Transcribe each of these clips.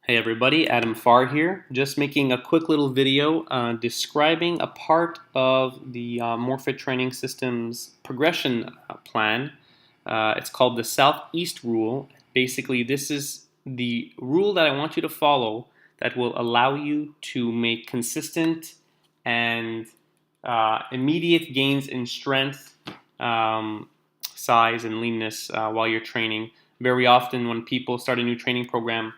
Hey everybody, Adam Farr here. Just making a quick little video describing a part of the Morphic Training System's progression plan. It's called the Southeast Rule. Basically, this is the rule that I want you to follow that will allow you to make consistent and immediate gains in strength, size, and leanness while you're training. Very often when people start a new training program,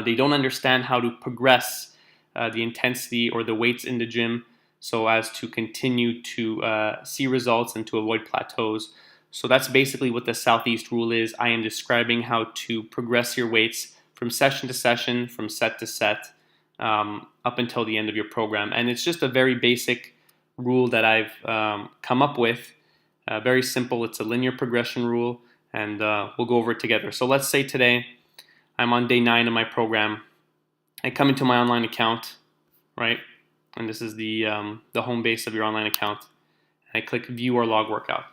they don't understand how to progress the intensity or the weights in the gym so as to continue to see results and to avoid plateaus. So that's basically what the Southeast Rule is. I am describing how to progress your weights from session to session, from set to set, up until the end of your program. And it's just a very basic rule that I've come up with. Very simple. It's a linear progression rule, and we'll go over it together. So let's say today I'm on day 9 of my program. I come into my online account, right? And this is the home base of your online account. I click View or Log Workout.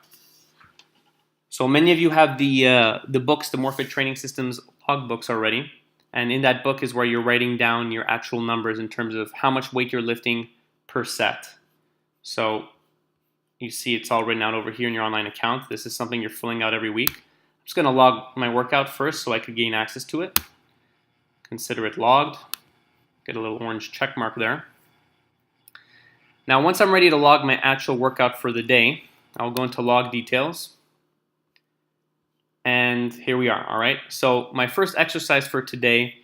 So many of you have the books, the Morphic Training Systems log books already. And in that book is where you're writing down your actual numbers in terms of how much weight you're lifting per set. So you see it's all written out over here in your online account. This is something you're filling out every week. I'm just going to log my workout first so I could gain access to it. Consider it logged. Get a little orange check mark there. Now once I'm ready to log my actual workout for the day, I'll go into log details. And here we are, all right? So my first exercise for today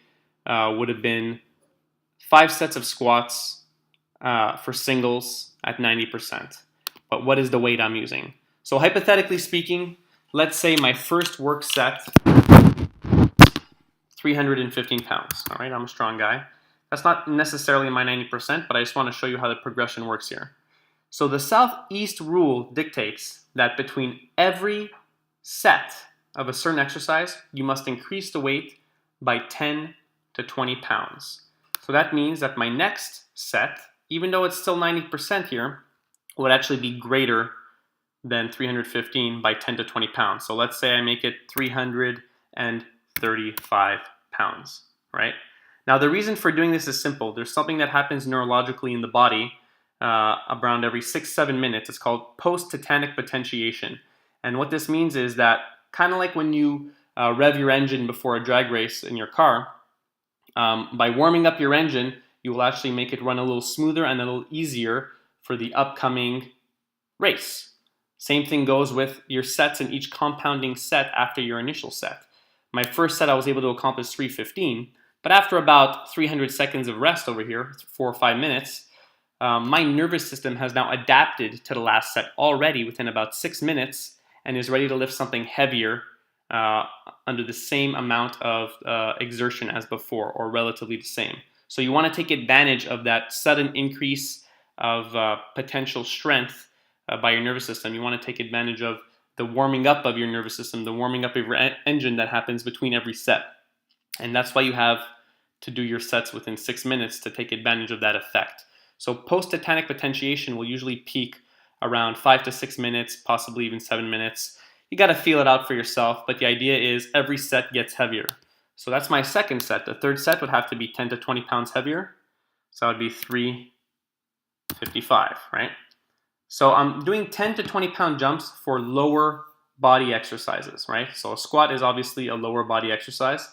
would have been 5 sets of squats for singles at 90%. But what is the weight I'm using? So hypothetically speaking, let's say my first work set, 315 pounds. All right, I'm a strong guy. That's not necessarily my 90%, but I just want to show you how the progression works here. So the Southeast Rule dictates that between every set of a certain exercise, you must increase the weight by 10 to 20 pounds. So that means that my next set, even though it's still 90% here, would actually be greater than 315 by 10 to 20 pounds. So let's say I make it 335 pounds, right? Now the reason for doing this is simple. There's something that happens neurologically in the body around every 6-7 minutes. It's called post-Titanic potentiation. And what this means is that kind of like when you rev your engine before a drag race in your car, by warming up your engine, you will actually make it run a little smoother and a little easier for the upcoming race. Same thing goes with your sets in each compounding set after your initial set. My first set I was able to accomplish 315, but after about 300 seconds of rest over here, 4 or 5 minutes, my nervous system has now adapted to the last set already within about 6 minutes and is ready to lift something heavier under the same amount of exertion as before, or relatively the same. So you want to take advantage of that sudden increase of potential strength by your nervous system. You want to take advantage of the warming up of your nervous system, the warming up of your engine that happens between every set. And that's why you have to do your sets within 6 minutes to take advantage of that effect. So post-Titanic potentiation will usually peak around 5 to 6 minutes, possibly even 7 minutes. You got to feel it out for yourself, but the idea is every set gets heavier. So that's my second set. The third set would have to be 10 to 20 pounds heavier. So that would be 355, right? So I'm doing 10 to 20 pound jumps for lower body exercises, right? So a squat is obviously a lower body exercise.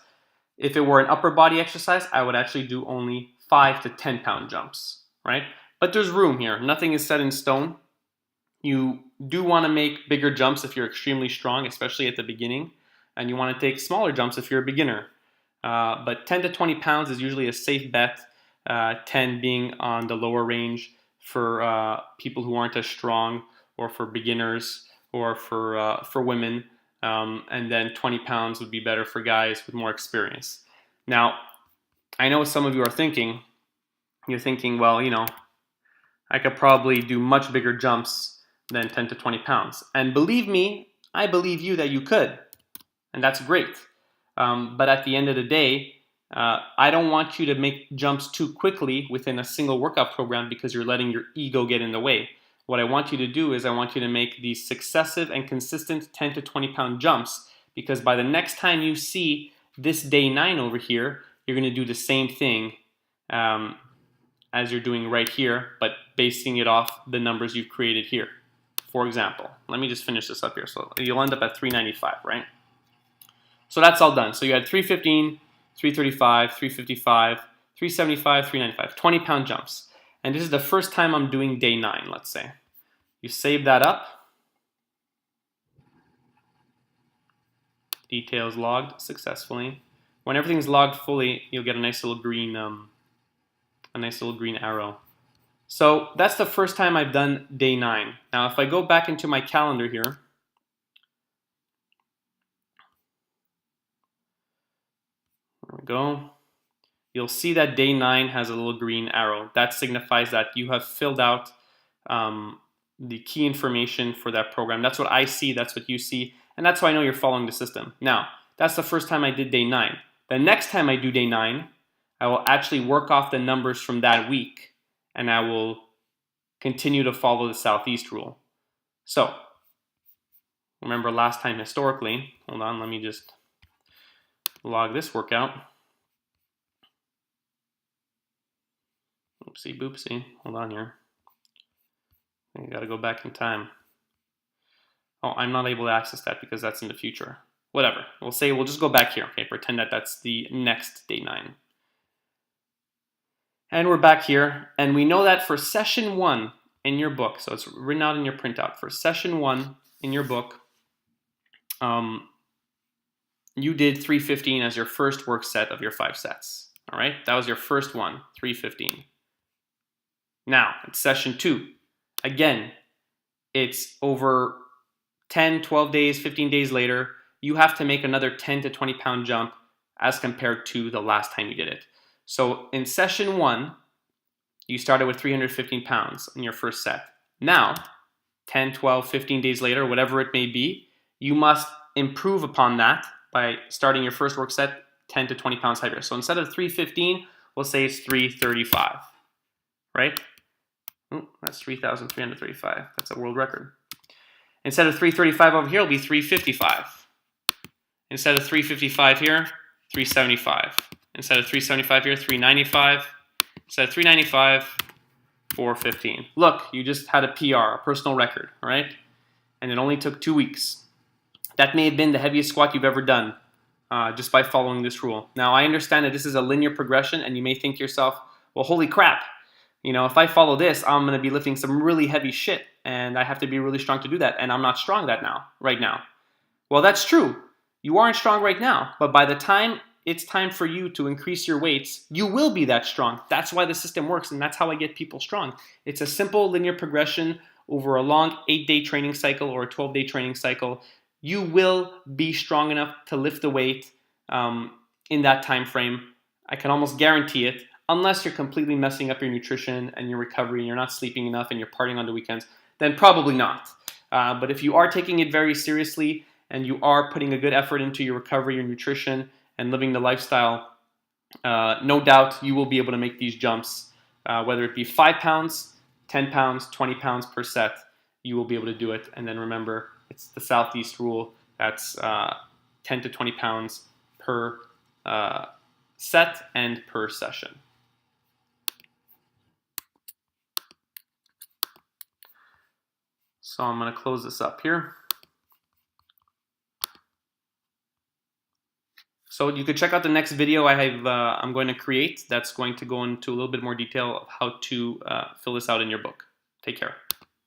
If it were an upper body exercise, I would actually do only 5 to 10 pound jumps, right? But there's room here. Nothing is set in stone. You do want to make bigger jumps if you're extremely strong, especially at the beginning. And you want to take smaller jumps if you're a beginner. But 10 to 20 pounds is usually a safe bet, 10 being on the lower range for people who aren't as strong, or for beginners, or for women, and then 20 pounds would be better for guys with more experience. Now, I know some of you are thinking, well, you know, I could probably do much bigger jumps than 10 to 20 pounds. And believe me, I believe you that you could, and that's great. But at the end of the day, I don't want you to make jumps too quickly within a single workout program because you're letting your ego get in the way. What I want you to do is I want you to make these successive and consistent 10 to 20 pound jumps, because by the next time you see this day 9 over here, you're going to do the same thing as you're doing right here, but basing it off the numbers you've created here. For example, let me just finish this up here. So you'll end up at 395, right? So that's all done. So you had 315, 335, 355, 375, 395, 20-pound jumps. And this is the first time I'm doing day 9, let's say. You save that up. Details logged successfully. When everything's logged fully, you'll get a nice little green arrow. So that's the first time I've done day 9. Now if I go back into my calendar here, there we go. You'll see that day 9 has a little green arrow. That signifies that you have filled out the key information for that program. That's what I see, that's what you see, and that's how I know you're following the system. Now, that's the first time I did day 9. The next time I do day 9, I will actually work off the numbers from that week, and I will continue to follow the Southeast rule. So, remember last time historically, hold on, let me just log this workout. Oopsie boopsie, hold on here. I gotta go back in time. Oh, I'm not able to access that because that's in the future. Whatever, we'll just go back here, okay? Pretend that that's the next day 9. And we're back here, and we know that for session 1 in your book, so it's written out in your printout, for session 1 in your book, you did 315 as your first work set of your 5 sets, all right? That was your first one, 315. Now, it's session 2. Again, it's over 10, 12 days, 15 days later, you have to make another 10 to 20 pound jump as compared to the last time you did it. So in session 1, you started with 315 pounds in your first set. Now, 10, 12, 15 days later, whatever it may be, you must improve upon that by starting your first work set 10 to 20 pounds heavier. So instead of 315, we'll say it's 335, right? Oh, that's 3,335. That's a world record. Instead of 335 over here, it'll be 355. Instead of 355 here, 375. Instead of 375 here, 395. Instead of 395, 415. Look, you just had a PR, a personal record, all right? And it only took 2 weeks. That may have been the heaviest squat you've ever done just by following this rule. Now, I understand that this is a linear progression, and you may think to yourself, well, holy crap. You know, if I follow this, I'm going to be lifting some really heavy shit, and I have to be really strong to do that, and I'm not strong right now. Well, that's true. You aren't strong right now, but by the time it's time for you to increase your weights, you will be that strong. That's why the system works, and that's how I get people strong. It's a simple linear progression over a long 8-day training cycle or a 12-day training cycle. You will be strong enough to lift the weight in that time frame. I can almost guarantee it, unless you're completely messing up your nutrition and your recovery and you're not sleeping enough and you're partying on the weekends, then probably not. But if you are taking it very seriously and you are putting a good effort into your recovery, your nutrition, and living the lifestyle, no doubt you will be able to make these jumps, whether it be 5 pounds, 10 pounds, 20 pounds per set, you will be able to do it. And then remember, it's the Southeast rule. That's 10 to 20 pounds per set and per session. So I'm going to close this up here. So you could check out the next video I'm going to create that's going to go into a little bit more detail of how to fill this out in your book. Take care.